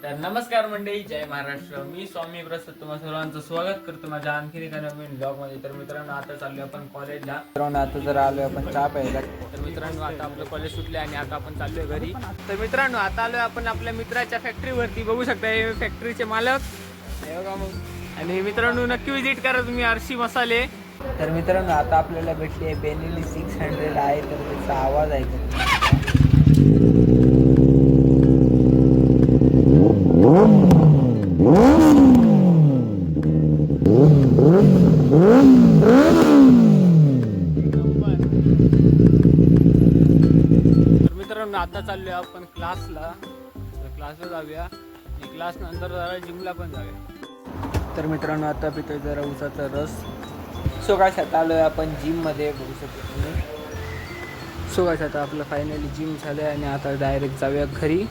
तर नमस्कार मंडळी, जय महाराष्ट्र. मी स्वामी प्रसाद तुम्हा सर्वांचं स्वागत करतो माझ्या आणखी एका नवीन ब्लॉग मध्ये. तर मित्रांनो, आता चाललोय आपण कॉलेजला. मित्रांनो, आता जर आलोय आपण चहा प्यायला. तर मित्रांनो, आता आपलं कॉलेज सुटले आणि आता आपण चाललोय घरी. तर मित्रांनो, आता आलोय आपण आपल्या मित्राच्या फॅक्टरीवरती. बघू शकता हे फॅक्टरीचे मालक हे बघा मग. आणि मित्रांनो, नक्की विजिट करा तुम्ही आरसी मसाले. तर मित्रांनो, आता आपल्याला भेटली आहे बेनेली 600 आहे. तर त्याचा आवाज ऐकतो. तर मित्रांनो, आता चाललोय आपण क्लासला. जाऊया आणि क्लास नंतर जरा जिमला पण जाऊया. तर मित्रांनो, आता पितोय जरा उसाचा रस. सो काय आता आलोय आपण जिम मध्ये. बघू शकतो तुम्ही. सो काय आता आपलं फायनली जिम झालंय आणि आता डायरेक्ट जाऊया घरी.